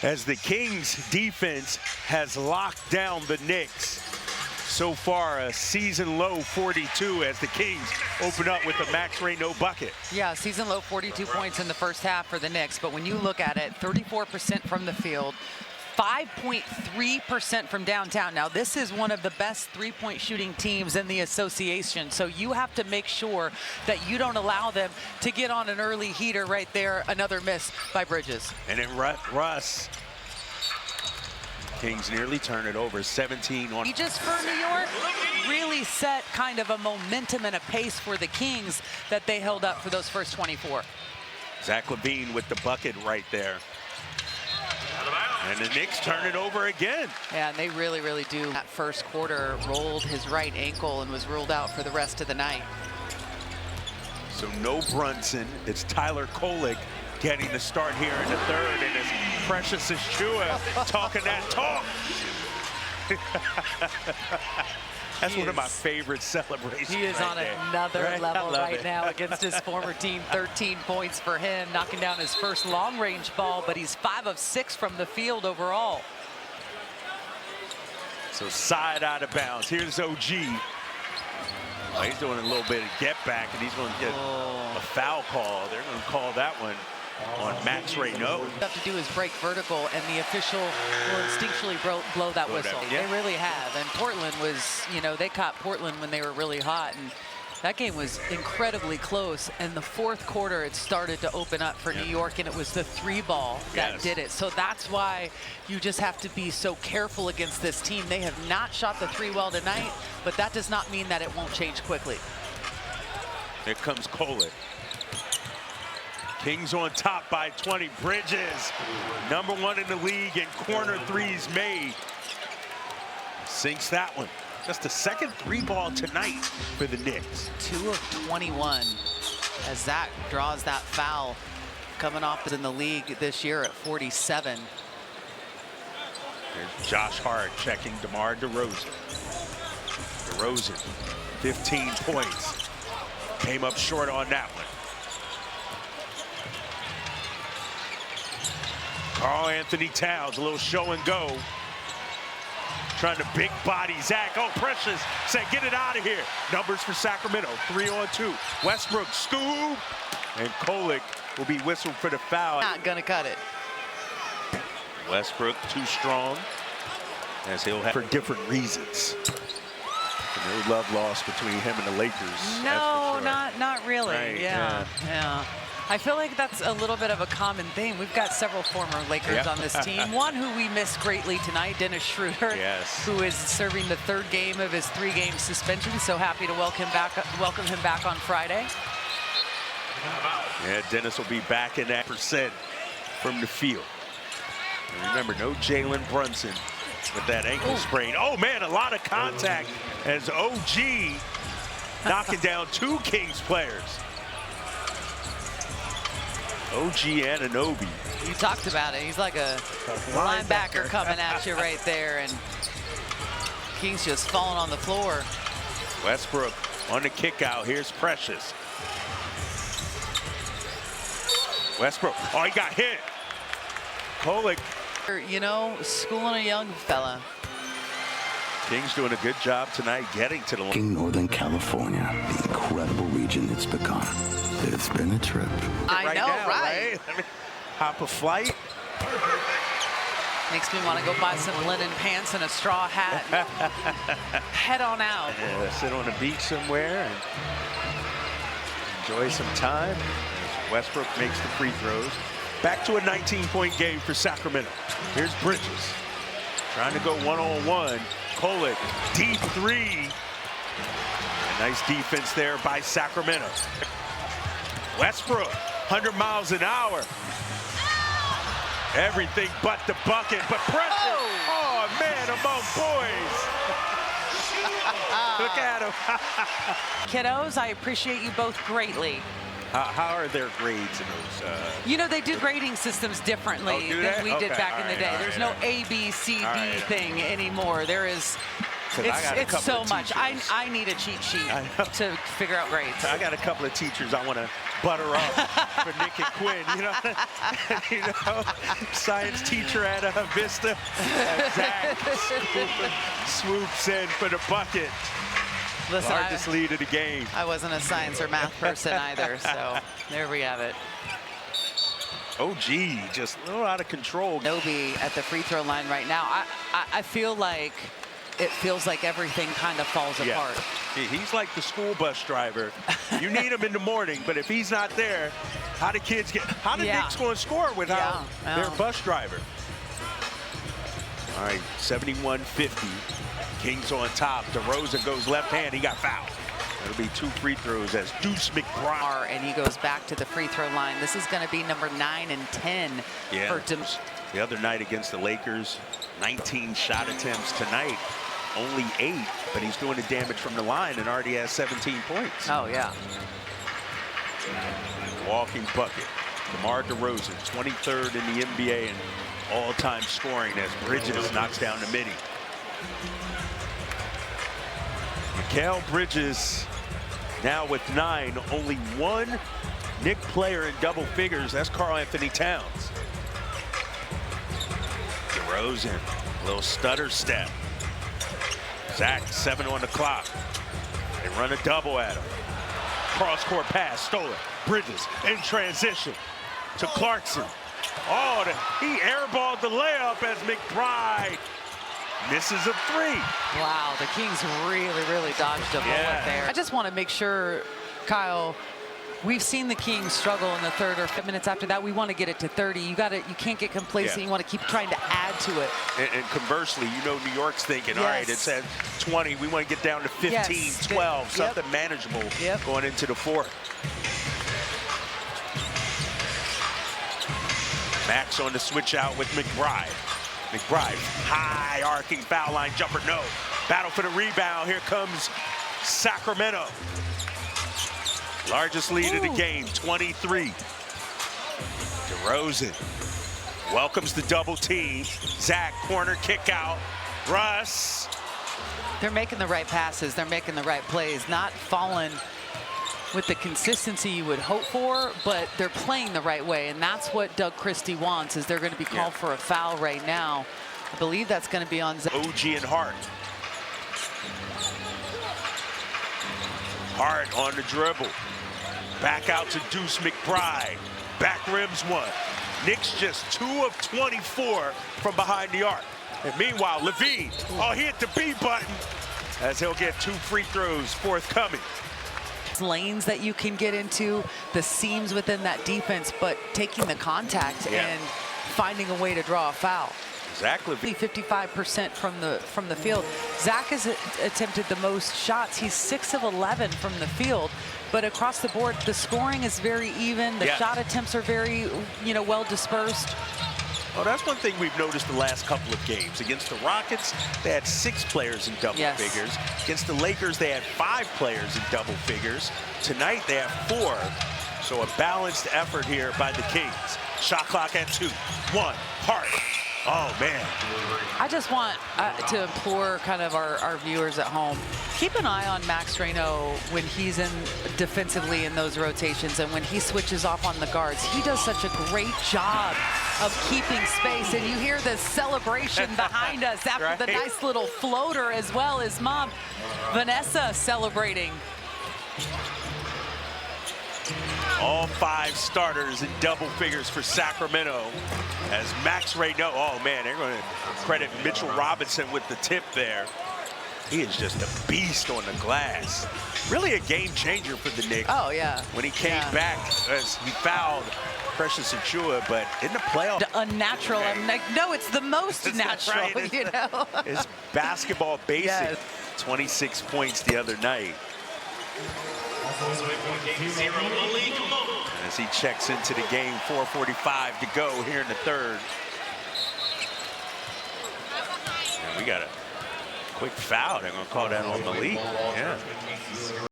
as the Kings defense has locked down the Knicks. So far, a season low 42 as the Kings open up with a Max Ray no bucket. Yeah, season low 42 points in the first half for the Knicks. But when you look at it, 34% from the field, 5.3% from downtown. Now, this is one of the best three-point shooting teams in the association. So you have to make sure that you don't allow them to get on an early heater right there. Another miss by Bridges. And then Russ. Kings nearly turn it over, 17 on. Just for New York, really set kind of a momentum and a pace for the Kings that they held up for those first 24. Zach LaVine with the bucket right there. And the Knicks turn it over again. Yeah, and they really, really do. That first quarter rolled his right ankle and was ruled out for the rest of the night. So no Brunson. It's Tyler Kolek getting the start here in the third, and it's Precious Achiuwa talking that talk. That's one of my favorite celebrations. He is on another level right now against his former team. 13 points for him, knocking down his first long-range ball, but he's 5 of 6 from the field overall. So side out of bounds. Here's OG. Oh, he's doing a little bit of get back, and he's going to get a foul call. They're going to call that one on Max Ray no. What you have to do is break vertical, and the official will instinctually blow that whistle. Yeah. They really have. And Portland was, you know, they caught Portland when they were really hot, and that game was incredibly close. And the fourth quarter, it started to open up for New York, and it was the 3-ball that did it. So that's why you just have to be so careful against this team. They have not shot the 3 well tonight, but that does not mean that it won't change quickly. Here comes Kolek. Kings on top by 20. Bridges, #1 in the league in corner threes made. Sinks that one. Just the second 3-ball tonight for the Knicks. 2 of 21 as Zach draws that foul, coming off in the league this year at 47. There's Josh Hart checking DeMar DeRozan. DeRozan, 15 points. Came up short on that one. Karl Anthony Towns, a little show and go. Trying to big body Zach. Oh, Precious said, get it out of here. Numbers for Sacramento, 3-on-2. Westbrook, scoop. And Kolek will be whistled for the foul. Not gonna cut it. Westbrook too strong, as he'll have for different reasons. No love lost between him and the Lakers. No, sure. not really. Right, Yeah. I feel like that's a little bit of a common thing. We've got several former Lakers on this team. One who we miss greatly tonight, Dennis Schroeder, who is serving the 3rd game of his 3-game suspension. So happy to welcome him back on Friday. Yeah, Dennis will be back in that % from the field. And remember, no Jalen Brunson with that ankle sprain. Oh, man, a lot of contact as OG knocking down 2 Kings players. OG Anunoby. You talked about it. He's like a linebacker coming at you right there, and Kings just falling on the floor. Westbrook on the kick out. Here's Precious. Westbrook. Oh, he got hit. Kolek. You know, schooling a young fella. Kings doing a good job tonight getting to the line. In Northern California, the incredible region it's become. It's been a trip. I know, right? Let me hop a flight. Makes me want to go buy some linen pants and a straw hat. Head on out. Yeah, sit on the beach somewhere and enjoy some time. As Westbrook makes the free throws. Back to a 19-point game for Sacramento. Here's Bridges. Trying to go one-on-one. Kolek, deep 3. A nice defense there by Sacramento. Westbrook, 100 miles an hour. Everything but the bucket, but pressure. Oh, man, among boys. Look at him. Kiddos, I appreciate you both greatly. How are their grades in those? You know, they do grading systems differently than we did back in the day. There's no A, B, C, D thing anymore. There is, it's so much. I need a cheat sheet to figure out grades. I got a couple of teachers I want to butter up for Nick and Quinn. Science teacher at Vista. And Zach swoops in for the bucket. Listen, Largest lead of the game. I wasn't a science or math person either, so there we have it. OG just a little out of control. Nobi at the free throw line right now. I feel like it feels like everything kind of falls apart. He's like the school bus driver. You need him in the morning, but if he's not there, how do kids get? How the Knicks going to score without their bus driver? All right, 71-50. Kings on top. DeRozan goes left hand. He got fouled. It'll be 2 free throws as Deuce McBride. And he goes back to the free throw line. This is going to be number 9 and 10 for the other night against the Lakers. 19 shot attempts tonight. Only 8, but he's doing the damage from the line and already has 17 points. Oh, yeah. Walking bucket. DeMar DeRozan, 23rd in the NBA in all-time scoring as Bridges knocks down the midi. Mikal Bridges now with 9. Only one Knick player in double figures. That's Karl-Anthony Towns. DeRozan, a little stutter step. Zach, 7 on the clock. They run a double at him. Cross-court pass, stolen. Bridges in transition to Clarkson. Oh, he airballed the layup as McBride misses a 3. Wow, the Kings really dodged a bullet there. I just want to make sure, Kyle, we've seen the Kings struggle in the 3rd or 5 minutes after that. We want to get it to 30. You can't get complacent. You want to keep trying to add to it. And conversely, New York's thinking, all right, it's at 20. We want to get down to 15, 12, something manageable going into the 4th. Max on the switch out with McBride. McBride, high arcing foul line jumper, no. Battle for the rebound. Here comes Sacramento. Largest lead of the game, 23. DeRozan welcomes the double team. Zach, corner kick out. Russ. They're making the right passes. They're making the right plays. Not falling with the consistency you would hope for, but they're playing the right way. And that's what Doug Christie wants, is they're going to be called for a foul right now. I believe that's going to be on Zach. OG and Hart. Hart on the dribble. Back out to Deuce McBride. Back rims 1. Knicks just 2 of 24 from behind the arc. And meanwhile, Levine, he hit the B button as he'll get 2 free throws forthcoming. Lanes that you can get into, the seams within that defense, but taking the contact and finding a way to draw a foul. Zach Levine, 55% from the field. Zach has attempted the most shots. He's 6 of 11 from the field, but across the board, the scoring is very even. The shot attempts are very, well dispersed. Well, that's one thing we've noticed the last couple of games. Against the Rockets, they had 6 players in double figures. Against the Lakers, they had 5 players in double figures. Tonight, they have 4. So a balanced effort here by the Kings. Shot clock at 2. 1. Hart. Oh, man. I just want to implore kind of our viewers at home, keep an eye on Max Reno when he's in defensively in those rotations, and when he switches off on the guards. He does such a great job of keeping space, and you hear the celebration behind us after the nice little floater, as well as mom Vanessa celebrating. All 5 starters in double figures for Sacramento as Max Reno, oh man, they're going to credit Mitchell Robinson with the tip there. He is just a beast on the glass. Really a game changer for the Knicks. Oh, yeah. When he came back, as he fouled Precious Achua, but in the playoffs. Unnatural. I'm like, no, it's the most natural, It's basketball basic. 26 points the other night. As he checks into the game, 4:45 to go here in the 3rd. And we got a quick foul. They're going to call that on Malik. Yeah.